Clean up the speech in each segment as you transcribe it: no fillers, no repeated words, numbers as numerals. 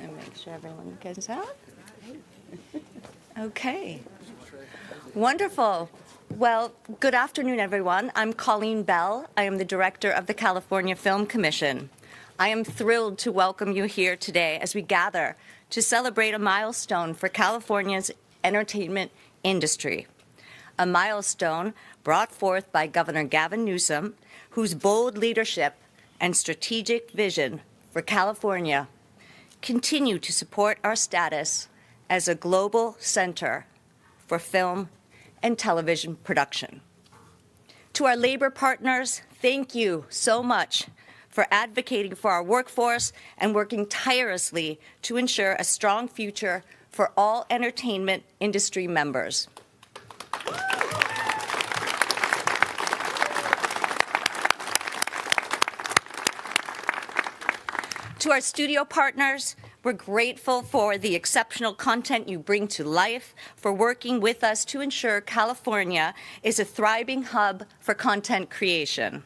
And make sure everyone gets out. Okay. Wonderful. Well, good afternoon, everyone. I'm Colleen Bell. I am the director of the California Film Commission. I am thrilled to welcome you here today as we gather to celebrate a milestone for California's entertainment industry. A milestone brought forth by Governor Gavin Newsom, whose bold leadership and strategic vision for California continue to support our status as a global center for film and television production. To our labor partners, thank you so much for advocating for our workforce and working tirelessly to ensure a strong future for all entertainment industry members. To our studio partners, we're grateful for the exceptional content you bring to life, for working with us to ensure California is a thriving hub for content creation.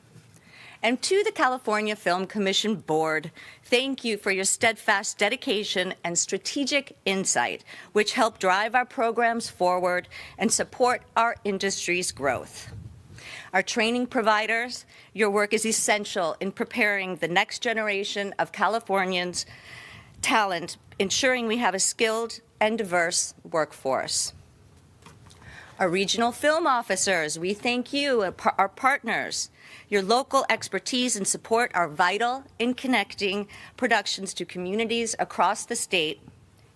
And to the California Film Commission Board, thank you for your steadfast dedication and strategic insight, which help drive our programs forward and support our industry's growth. Our training providers, your work is essential in preparing the next generation of Californians' talent, ensuring we have a skilled and diverse workforce. Our regional film officers, we thank you, our partners. Your local expertise and support are vital in connecting productions to communities across the state,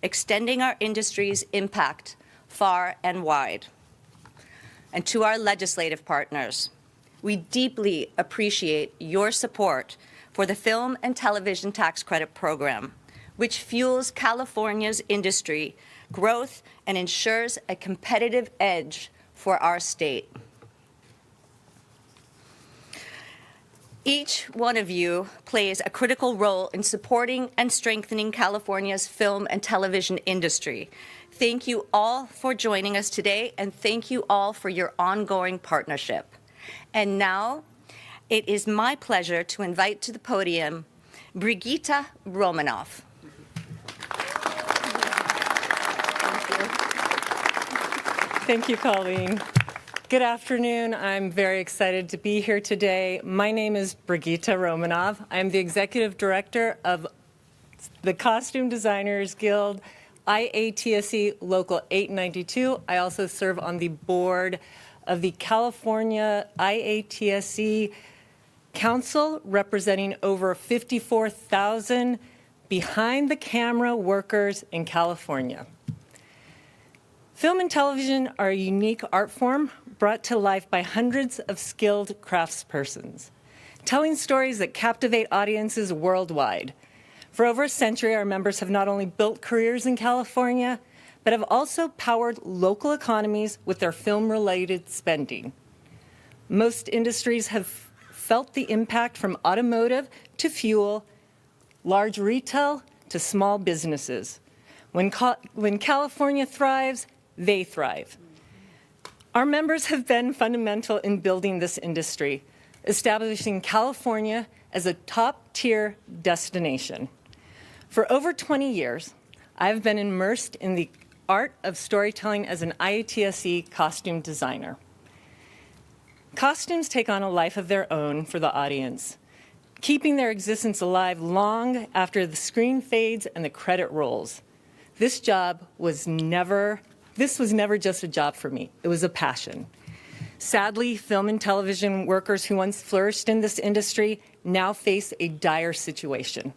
extending our industry's impact far and wide. And to our legislative partners, we deeply appreciate your support for the Film and Television Tax Credit Program, which fuels California's industry growth and ensures a competitive edge for our state. Each one of you plays a critical role in supporting and strengthening California's film and television industry. Thank you all for joining us today, and thank you all for your ongoing partnership. And now, it is my pleasure to invite to the podium Brigitta Romanoff. Thank you, Colleen. Good afternoon. I'm very excited to be here today. My name is Brigitta Romanoff. I'm the Executive Director of the Costume Designers Guild, IATSE Local 892. I also serve on the board of the California IATSE Council, representing over 54,000 behind-the-camera workers in California. Film and television are a unique art form brought to life by hundreds of skilled craftspersons, telling stories that captivate audiences worldwide. For over a century, our members have not only built careers in California, but have also powered local economies with their film-related spending. Most industries have felt the impact from automotive to fuel, large retail to small businesses. When California thrives, they thrive. Our members have been fundamental in building this industry, establishing California as a top-tier destination. For over 20 years, I've been immersed in the art of storytelling as an IATSE costume designer. Costumes take on a life of their own for the audience, keeping their existence alive long after the screen fades and the credit rolls. This was never just a job for me. It was a passion. Sadly, film and television workers who once flourished in this industry now face a dire situation.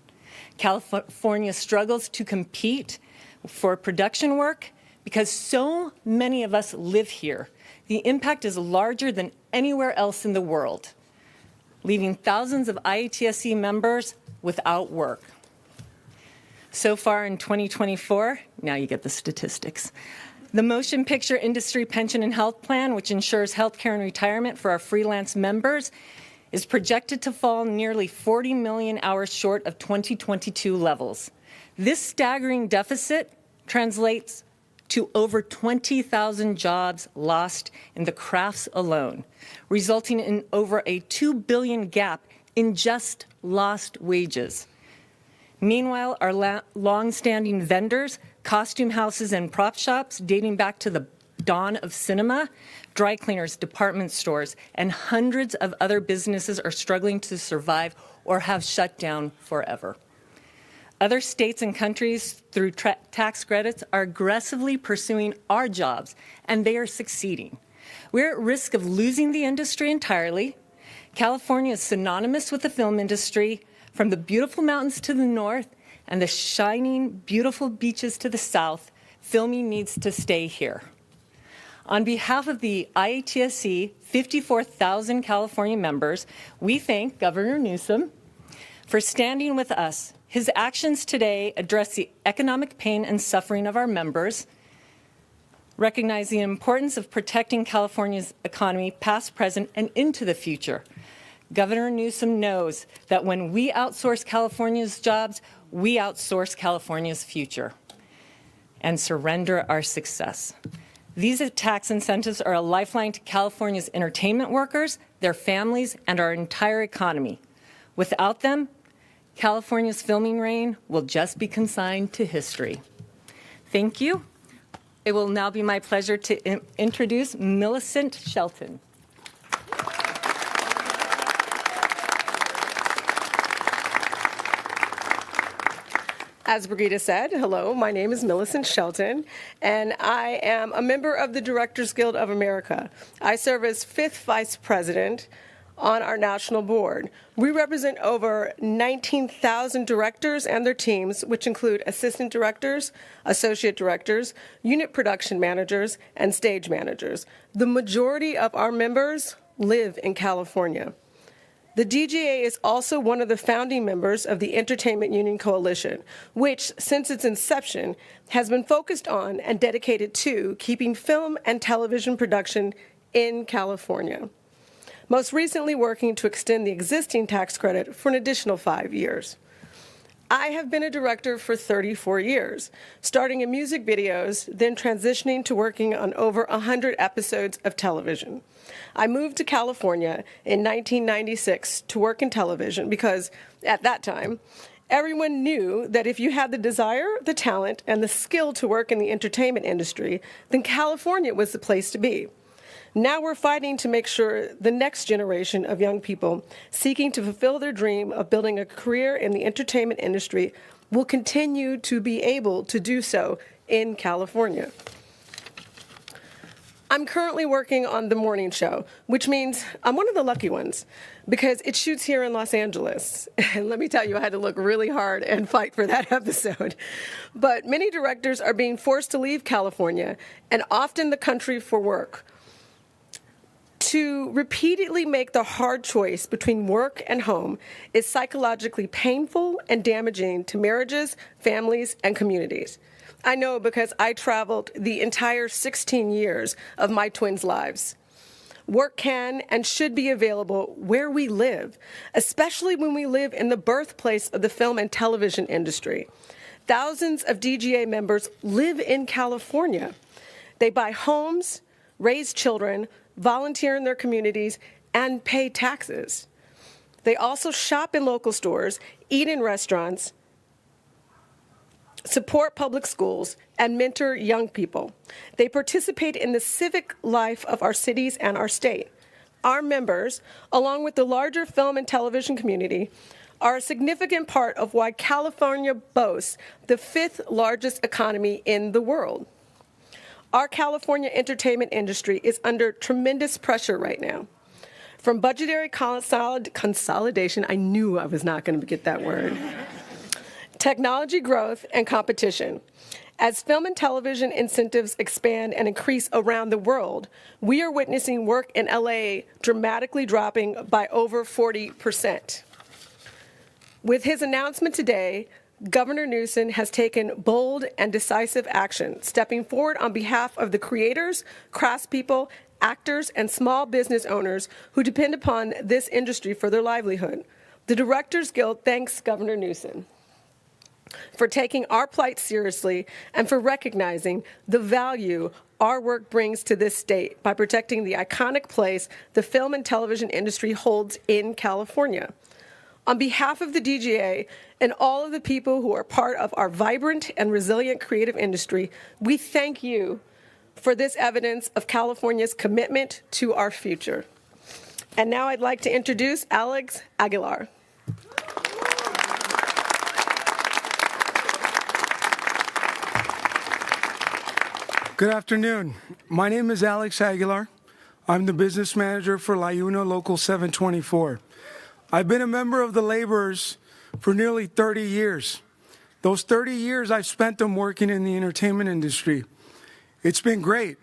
California struggles to compete for production work because so many of us live here. The impact is larger than anywhere else in the world, leaving thousands of IATSE members without work. So far in 2024, now you get the statistics, the Motion Picture Industry Pension and Health Plan, which ensures health care and retirement for our freelance members, is projected to fall nearly 40 million hours short of 2022 levels. This staggering deficit translates to over 20,000 jobs lost in the crafts alone, resulting in over a $2 billion gap in just lost wages. Meanwhile, our long-standing vendors, costume houses and prop shops dating back to the dawn of cinema, dry cleaners, department stores, and hundreds of other businesses are struggling to survive or have shut down forever. Other states and countries, through tax credits, are aggressively pursuing our jobs, and they are succeeding. We're at risk of losing the industry entirely. California is synonymous with the film industry, from the beautiful mountains to the north and the shining, beautiful beaches to the south. Filming needs to stay here. On behalf of the IATSE 54,000 California members, we thank Governor Newsom for standing with us. His actions today address the economic pain and suffering of our members, recognize the importance of protecting California's economy, past, present, and into the future. Governor Newsom knows that when we outsource California's jobs, we outsource California's future and surrender our success. These tax incentives are a lifeline to California's entertainment workers, their families, and our entire economy. Without them, California's filming reign will just be consigned to history. Thank you. It will now be my pleasure to introduce Millicent Shelton. As Brigitte said, hello, my name is Millicent Shelton, and I am a member of the Directors Guild of America. I serve as 5th Vice President on our national board. We represent over 19,000 directors and their teams, which include assistant directors, associate directors, unit production managers, and stage managers. The majority of our members live in California. The DGA is also one of the founding members of the Entertainment Union Coalition, which, since its inception, has been focused on and dedicated to keeping film and television production in California, most recently working to extend the existing tax credit for an additional 5 years. I have been a director for 34 years, starting in music videos, then transitioning to working on over 100 episodes of television. I moved to California in 1996 to work in television because, at that time, everyone knew that if you had the desire, the talent, and the skill to work in the entertainment industry, then California was the place to be. Now we're fighting to make sure the next generation of young people seeking to fulfill their dream of building a career in the entertainment industry will continue to be able to do so in California. I'm currently working on The Morning Show, which means I'm one of the lucky ones because it shoots here in Los Angeles. And let me tell you, I had to look really hard and fight for that episode. But many directors are being forced to leave California and often the country for work. To repeatedly make the hard choice between work and home is psychologically painful and damaging to marriages, families, and communities. I know because I traveled the entire 16 years of my twins' lives. Work can and should be available where we live, especially when we live in the birthplace of the film and television industry. Thousands of DGA members live in California. They buy homes, raise children, volunteer in their communities, and pay taxes. They also shop in local stores, eat in restaurants, support public schools, and mentor young people. They participate in the civic life of our cities and our state. Our members, along with the larger film and television community, are a significant part of why California boasts the 5th largest economy in the world. Our California entertainment industry is under tremendous pressure right now. From budgetary consolidation, I knew I was not going to get that word, technology growth, and competition. As film and television incentives expand and increase around the world, we are witnessing work in LA dramatically dropping by over 40%. With his announcement today, Governor Newsom has taken bold and decisive action, stepping forward on behalf of the creators, craftspeople, actors, and small business owners who depend upon this industry for their livelihood. The Directors Guild thanks Governor Newsom. for taking our plight seriously, and for recognizing the value our work brings to this state by protecting the iconic place the film and television industry holds in California. On behalf of the DGA and all of the people who are part of our vibrant and resilient creative industry, we thank you for this evidence of California's commitment to our future. And now I'd like to introduce Alex Aguilar. Good afternoon. My name is Alex Aguilar. I'm the business manager for LIUNA Local 724. I've been a member of the laborers for nearly 30 years. Those 30 years, I've spent them working in the entertainment industry. It's been great.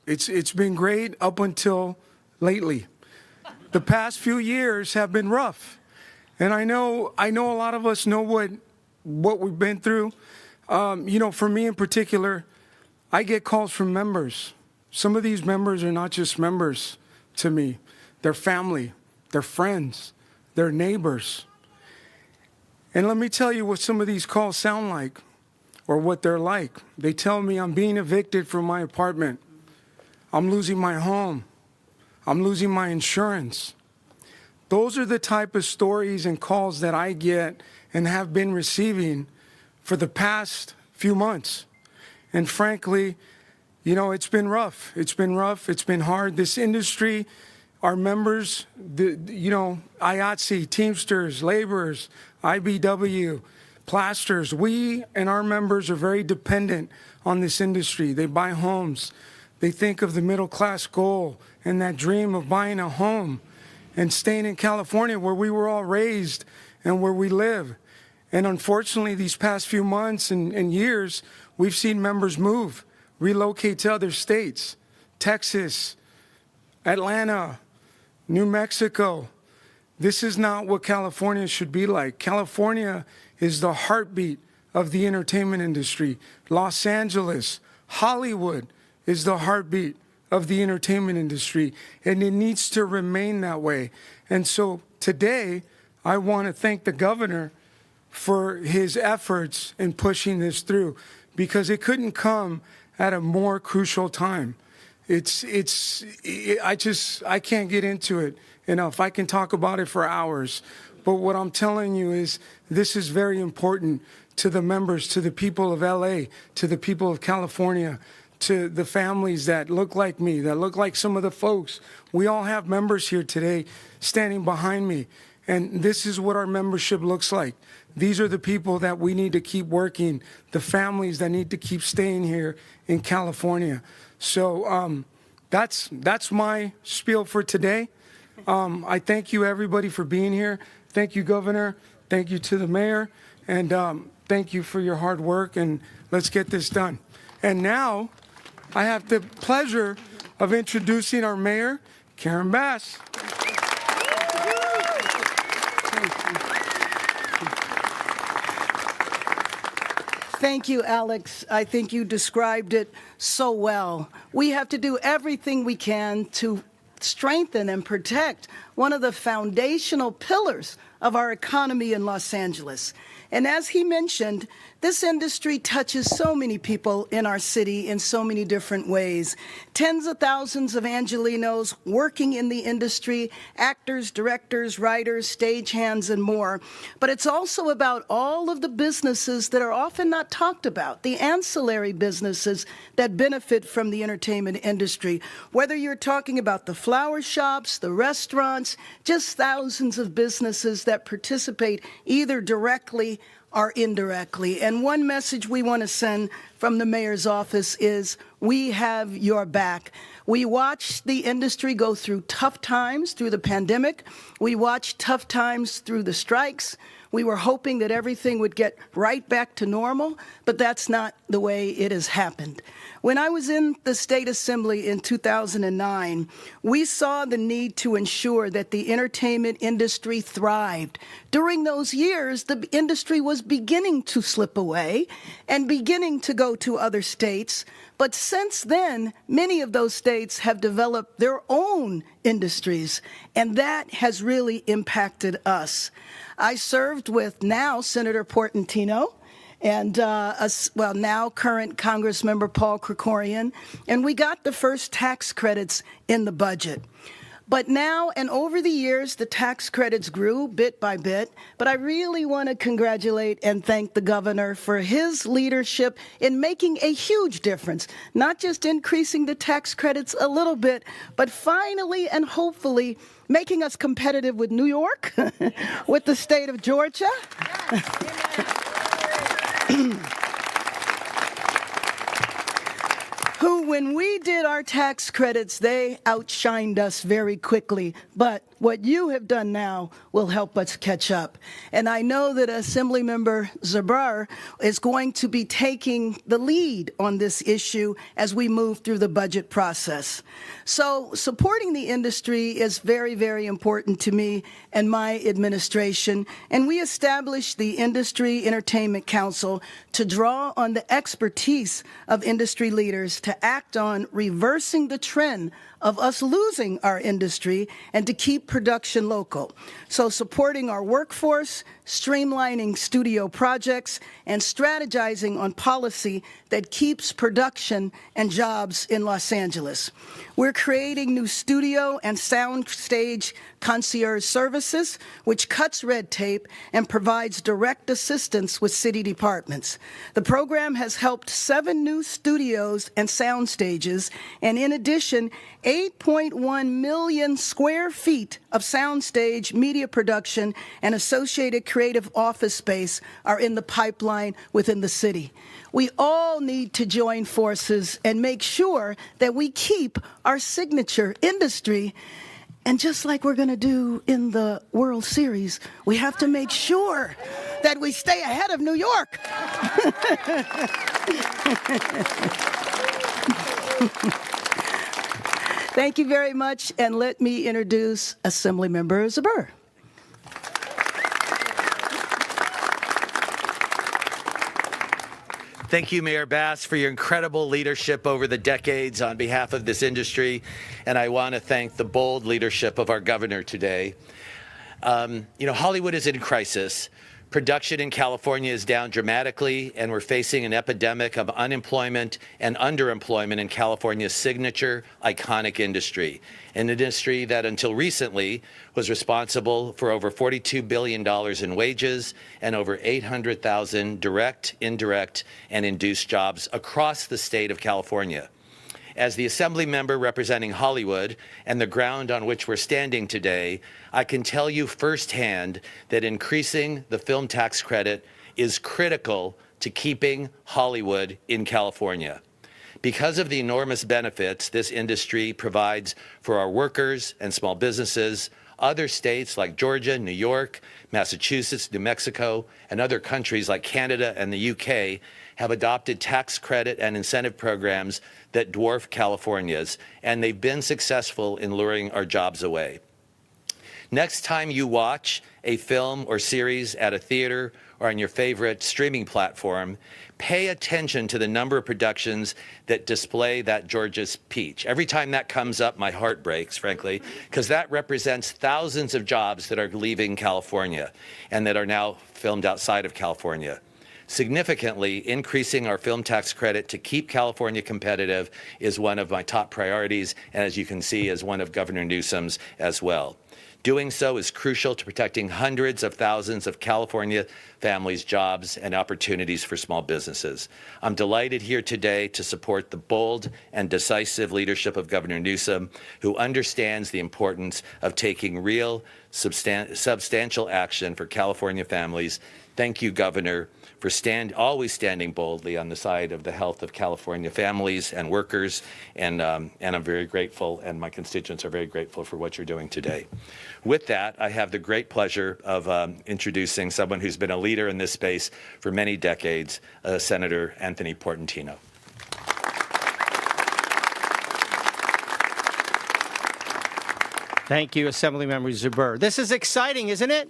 It's been great up until lately. The past few years have been rough. And I know a lot of us know what we've been through. For me in particular, I get calls from members. Some of these members are not just members to me. They're family, they're friends, they're neighbors. And let me tell you what some of these calls sound like, or what they're like. They tell me I'm being evicted from my apartment. I'm losing my home. I'm losing my insurance. Those are the type of stories and calls that I get and have been receiving for the past few months. And frankly, it's been rough. It's been rough. It's been hard. This industry, our members, IATSE, Teamsters, laborers, IBW, plasters, we and our members are very dependent on this industry. They buy homes. They think of the middle class goal and that dream of buying a home and staying in California where we were all raised and where we live. And unfortunately, these past few months and years, we've seen members move, relocate to other states, Texas, Atlanta, New Mexico. This is not what California should be like. California is the heartbeat of the entertainment industry. Los Angeles, Hollywood is the heartbeat of the entertainment industry, and it needs to remain that way. And so today, I want to thank the governor for his efforts in pushing this through, because it couldn't come at a more crucial time. I can't get into it enough. I can talk about it for hours, but what I'm telling you is this is very important to the members, to the people of LA, to the people of California, to the families that look like me, that look like some of the folks. We all have members here today standing behind me, and this is what our membership looks like. These are the people that we need to keep working, the families that need to keep staying here in California. So that's my spiel for today. I thank you, everybody, for being here. Thank you, Governor. Thank you to the mayor. And thank you for your hard work. And let's get this done. And now I have the pleasure of introducing our mayor, Karen Bass. Thank you, Alex. I think you described it so well. We have to do everything we can to strengthen and protect one of the foundational pillars of our economy in Los Angeles. And as he mentioned, this industry touches so many people in our city in so many different ways. Tens of thousands of Angelenos working in the industry, actors, directors, writers, stagehands, and more. But it's also about all of the businesses that are often not talked about, the ancillary businesses that benefit from the entertainment industry. Whether you're talking about the flower shops, the restaurants, just thousands of businesses that participate either directly or indirectly. And one message we want to send from the mayor's office is we have your back. We watched the industry go through tough times through the pandemic. We watched tough times through the strikes. We were hoping that everything would get right back to normal, but that's not the way it has happened. When I was in the State Assembly in 2009, we saw the need to ensure that the entertainment industry thrived. During those years, the industry was beginning to slip away and beginning to go to other states. But since then, many of those states have developed their own industries, and that has really impacted us. I served with now Senator Portantino and now current Congressmember Paul Krikorian, and we got the first tax credits in the budget. But now and over the years, the tax credits grew bit by bit. But I really want to congratulate and thank the governor for his leadership in making a huge difference, not just increasing the tax credits a little bit, but finally and hopefully making us competitive with New York, with the state of Georgia. Who, when we did our tax credits, they outshined us very quickly. But what you have done now will help us catch up. And I know that Assemblymember Zuber is going to be taking the lead on this issue as we move through the budget process. So supporting the industry is very, very important to me and my administration. And we established the Industry Entertainment Council to draw on the expertise of industry leaders to act on reversing the trend of us losing our industry and to keep production local. So supporting our workforce, streamlining studio projects, and strategizing on policy that keeps production and jobs in Los Angeles. We're creating new studio and soundstage concierge services, which cuts red tape and provides direct assistance with city departments. The program has helped 7 new studios and sound stages, and in addition, 8.1 million square feet of soundstage, media production, and associated creative office space are in the pipeline within the city. We all need to join forces and make sure that we keep our signature industry. And just like we're going to do in the World Series, we have to make sure that we stay ahead of New York. Thank you very much, and let me introduce Assemblymember Zuber. Thank you, Mayor Bass, for your incredible leadership over the decades on behalf of this industry, and I want to thank the bold leadership of our governor today. Hollywood is in crisis. Production in California is down dramatically, and we're facing an epidemic of unemployment and underemployment in California's signature, iconic industry, an industry that until recently was responsible for over $42 billion in wages and over 800,000 direct, indirect, and induced jobs across the state of California. As the Assembly member representing Hollywood and the ground on which we're standing today, I can tell you firsthand that increasing the film tax credit is critical to keeping Hollywood in California. Because of the enormous benefits this industry provides for our workers and small businesses, other states like Georgia, New York, Massachusetts, New Mexico, and other countries like Canada and the UK have adopted tax credit and incentive programs that dwarf California's, and they've been successful in luring our jobs away. Next time you watch a film or series at a theater or on your favorite streaming platform, pay attention to the number of productions that display that Georgia's peach. Every time that comes up, my heart breaks, frankly, because that represents thousands of jobs that are leaving California and that are now filmed outside of California. Significantly increasing our film tax credit to keep California competitive is one of my top priorities, and as you can see, is one of Governor Newsom's as well. Doing so is crucial to protecting hundreds of thousands of California families' jobs and opportunities for small businesses. I'm delighted here today to support the bold and decisive leadership of Governor Newsom, who understands the importance of taking real, substantial action for California families. Thank you, Governor, for always standing boldly on the side of the health of California families and workers, and I'm very grateful, and my constituents are very grateful for what you're doing today. With that, I have the great pleasure of introducing someone who's been a leader in this space for many decades, Senator Anthony Portantino. Thank you, Assemblymember Zuber. This is exciting, isn't it?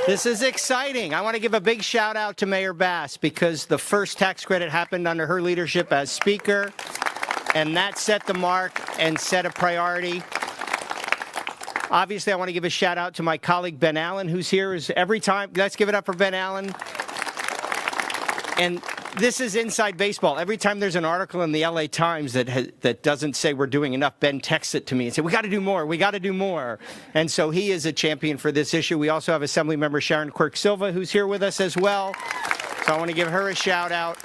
This is exciting. I want to give a big shout out to Mayor Bass because the first tax credit happened under her leadership as Speaker, and that set the mark and set a priority. Obviously, I want to give a shout out to my colleague Ben Allen, who's here every time. Let's give it up for Ben Allen. And this is inside baseball. Every time there's an article in the LA Times that doesn't say we're doing enough, Ben texts it to me and says, we got to do more, we got to do more. And so he is a champion for this issue. We also have Assemblymember Sharon Quirk-Silva, who's here with us as well. So I want to give her a shout out.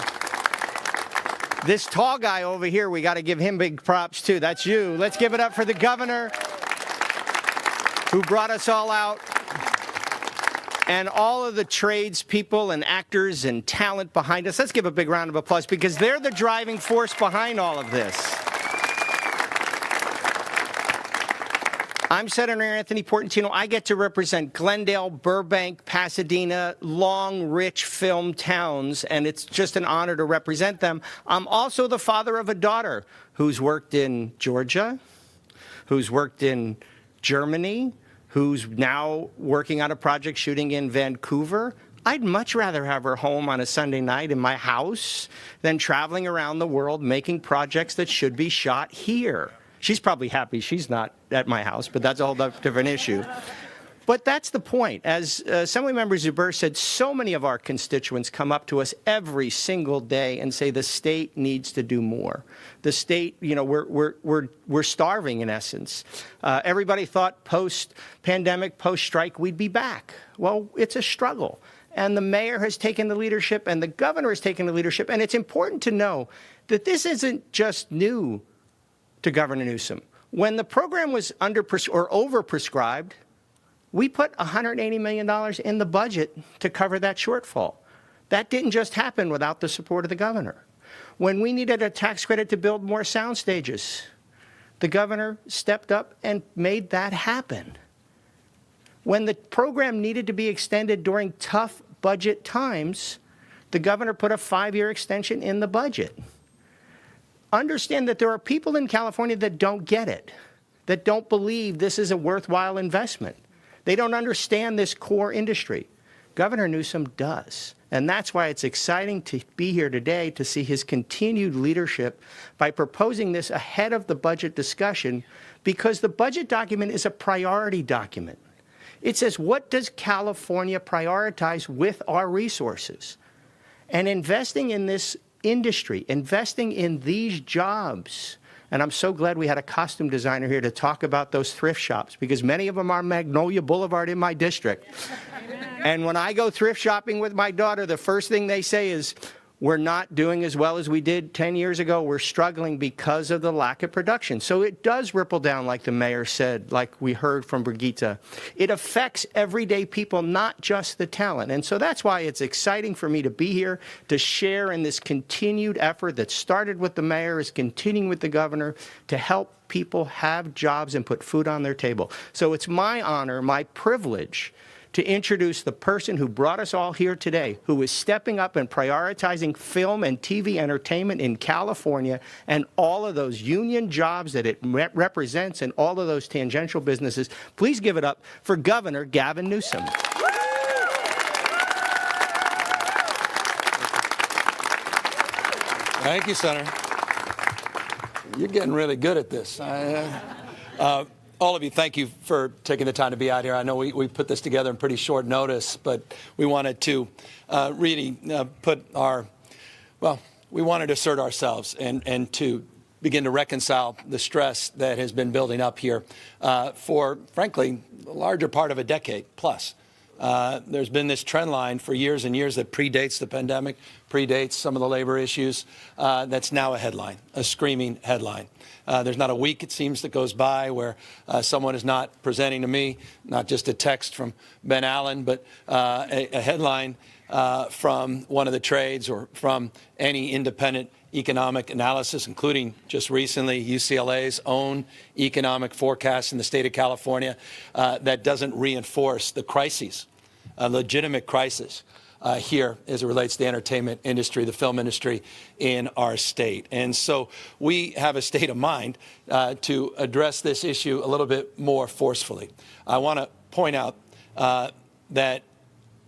This tall guy over here, we got to give him big props too. That's you. Let's give it up for the governor who brought us all out. And all of the tradespeople and actors and talent behind us. Let's give a big round of applause because they're the driving force behind all of this. I'm Senator Anthony Portantino. I get to represent Glendale, Burbank, Pasadena, long, rich film towns, and it's just an honor to represent them. I'm also the father of a daughter who's worked in Georgia, who's worked in Germany, who's now working on a project shooting in Vancouver. I'd much rather have her home on a Sunday night in my house than traveling around the world making projects that should be shot here. She's probably happy she's not at my house, but that's a whole different issue. But that's the point. As Assemblymember Zuber said, so many of our constituents come up to us every single day and say the state needs to do more. The state, you know, we're starving in essence. Everybody thought post-pandemic, post-strike, we'd be back. Well, it's a struggle. And the mayor has taken the leadership and the governor has taken the leadership. And it's important to know that this isn't just new to Governor Newsom. When the program was overprescribed, we put $180 million in the budget to cover that shortfall. That didn't just happen without the support of the governor. When we needed a tax credit to build more sound stages, the governor stepped up and made that happen. When the program needed to be extended during tough budget times, the governor put a 5-year extension in the budget. Understand that there are people in California that don't get it, that don't believe this is a worthwhile investment. They don't understand this core industry. Governor Newsom does. And that's why it's exciting to be here today to see his continued leadership by proposing this ahead of the budget discussion, because the budget document is a priority document. It says, what does California prioritize with our resources? And investing in this industry, investing in these jobs. And I'm so glad we had a costume designer here to talk about those thrift shops, because many of them are Magnolia Boulevard in my district. And when I go thrift shopping with my daughter, the first thing they say is, we're not doing as well as we did 10 years ago. We're struggling because of the lack of production. So it does ripple down, like the mayor said, like we heard from Brigitte. It affects everyday people, not just the talent. And so that's why it's exciting for me to be here to share in this continued effort that started with the mayor, is continuing with the governor to help people have jobs and put food on their table. So it's my honor, my privilege, to introduce the person who brought us all here today, who is stepping up and prioritizing film and TV entertainment in California and all of those union jobs that it represents and all of those tangential businesses. Please give it up for Governor Gavin Newsom. Thank you, Senator. You're getting really good at this. All of you, thank you for taking the time to be out here. I know we put this together in pretty short notice, but we wanted to really we wanted to assert ourselves and to begin to reconcile the stress that has been building up here for, frankly, the larger part of a decade plus. There's been this trend line for years and years that predates the pandemic, predates some of the labor issues. That's now a headline, a screaming headline. There's not a week, it seems, that goes by where someone is not presenting to me, not just a text from Ben Allen, but a headline from one of the trades or from any independent economic analysis, including just recently UCLA's own economic forecast in the state of California, that doesn't reinforce the crises, a legitimate crisis here as it relates to the entertainment industry, the film industry in our state. And so we have a state of mind to address this issue a little bit more forcefully. I want to point out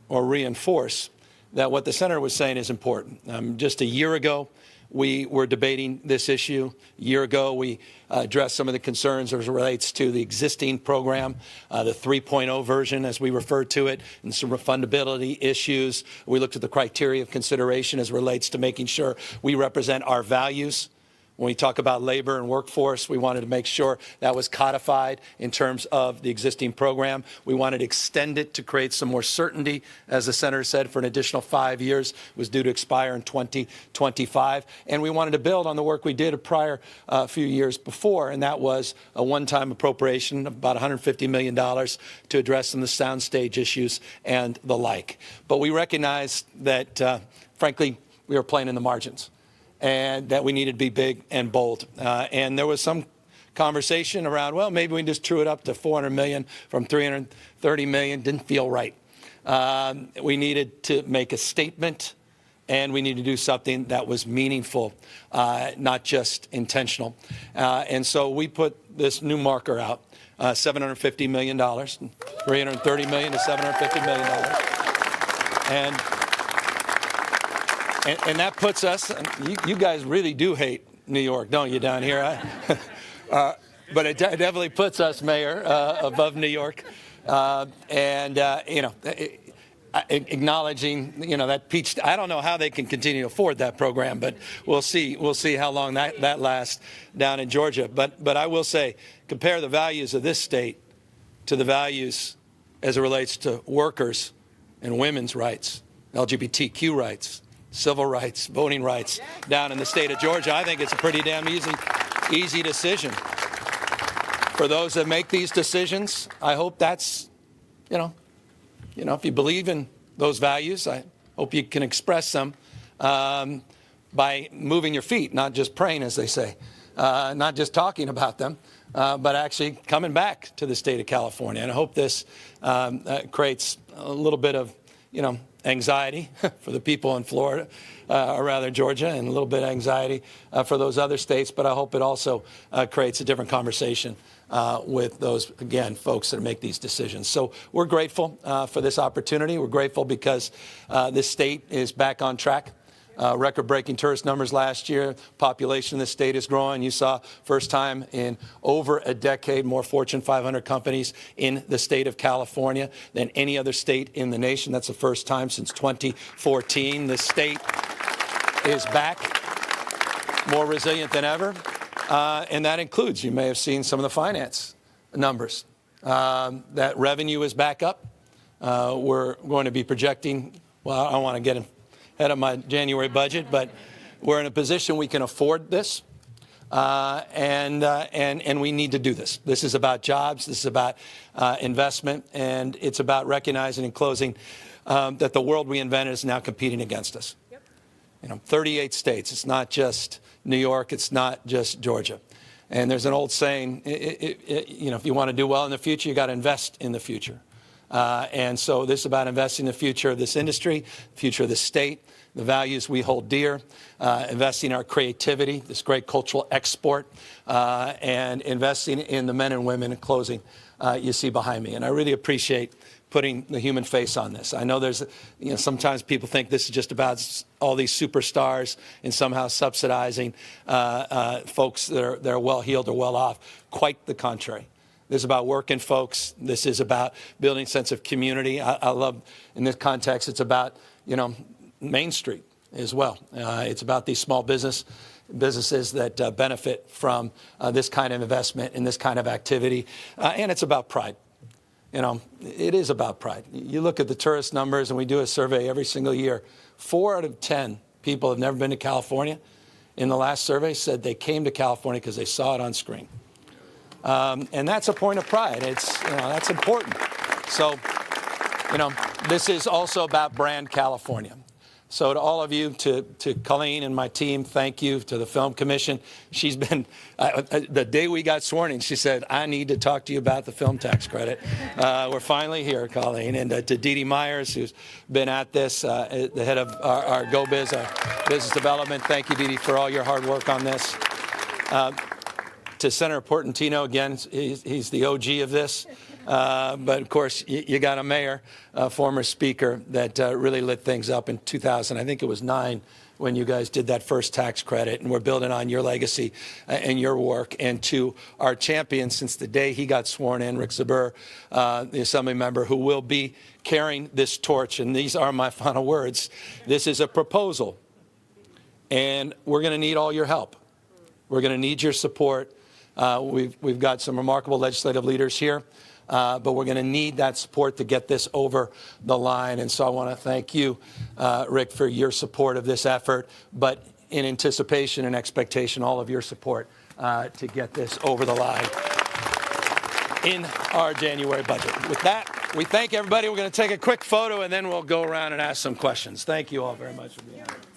reinforce that what the senator was saying is important. Just a year ago, we were debating this issue. A year ago, we addressed some of the concerns as it relates to the existing program, the 3.0 version, as we refer to it, and some refundability issues. We looked at the criteria of consideration as it relates to making sure we represent our values. When we talk about labor and workforce, we wanted to make sure that was codified in terms of the existing program. We wanted to extend it to create some more certainty, as the senator said, for an additional 5 years. It was due to expire in 2025. And we wanted to build on the work we did a prior few years before, and that was a one-time appropriation of about $150 million to address some of the soundstage issues and the like. But we recognized that, frankly, we were playing in the margins, and that we needed to be big and bold. And there was some conversation around, well, maybe we can just true it up to $400 million from $330 million. Didn't feel right. We needed to make a statement, and we needed to do something that was meaningful, not just intentional. And so we put this new marker out, $750 million, $330 million to $750 million. And that puts us, you guys really do hate New York, don't you, down here? But it definitely puts us, Mayor, above New York. Acknowledging, that peach, I don't know how they can continue to afford that program, but we'll see how long that lasts down in Georgia. But I will say, compare the values of this state to the values as it relates to workers and women's rights, LGBTQ rights, civil rights, voting rights down in the state of Georgia. I think it's a pretty damn easy decision. For those that make these decisions, I hope that's, if you believe in those values, I hope you can express them by moving your feet, not just praying, as they say, not just talking about them, but actually coming back to the state of California. And I hope this creates a little bit of, anxiety for the people in Florida, or rather Georgia, and a little bit of anxiety for those other states. But I hope it also creates a different conversation with those, again, folks that make these decisions. So we're grateful for this opportunity. We're grateful because this state is back on track. Record-breaking tourist numbers last year. Population in the state is growing. You saw first time in over a decade more Fortune 500 companies in the state of California than any other state in the nation. That's the first time since 2014. The state is back, more resilient than ever. And that includes, you may have seen some of the finance numbers. That revenue is back up. We're going to be projecting, well, I don't want to get ahead of my January budget, but we're in a position we can afford this, and we need to do this. This is about jobs, this is about investment, and it's about recognizing and closing that the world we invented is now competing against us. 38 states. It's not just New York. It's not just Georgia. And there's an old saying, if you want to do well in the future, you got to invest in the future. And so this is about investing in the future of this industry, the future of the state, the values we hold dear, investing in our creativity, this great cultural export, and investing in the men and women in closing you see behind me. And I really appreciate putting the human face on this. I know there's, sometimes people think this is just about all these superstars and somehow subsidizing folks that are well-heeled or well-off. Quite the contrary. This is about working folks. This is about building a sense of community. I love, in this context, it's about, Main Street as well. It's about these small businesses that benefit from this kind of investment and this kind of activity. And it's about pride. It is about pride. You look at the tourist numbers, and we do a survey every single year. 4 out of 10 people have never been to California. In the last survey, said they came to California because they saw it on screen. And that's a point of pride. It's, that's important. So, this is also about brand California. So to all of you, to Colleen and my team, thank you. To the Film Commission. She's been, the day we got sworn in, she said, I need to talk to you about the film tax credit. We're finally here, Colleen. And to Dee Dee Myers, who's been at this, the head of our GoBiz, our business development. Thank you, Dee Dee, for all your hard work on this. To Senator Portantino, again, he's the OG of this. But of course, you got a mayor, a former speaker, that really lit things up in 2000. I think it was 9 when you guys did that first tax credit, and we're building on your legacy and your work. And to our champion since the day he got sworn in, Rick Zabur, the Assembly member, who will be carrying this torch. And these are my final words. This is a proposal, and we're going to need all your help. We're going to need your support. We've got some remarkable legislative leaders here. But we're going to need that support to get this over the line. And so I want to thank you, Rick, for your support of this effort, but in anticipation and expectation, all of your support to get this over the line in our January budget. With that, we thank everybody. We're going to take a quick photo, and then we'll go around and ask some questions. Thank you all very much for being here.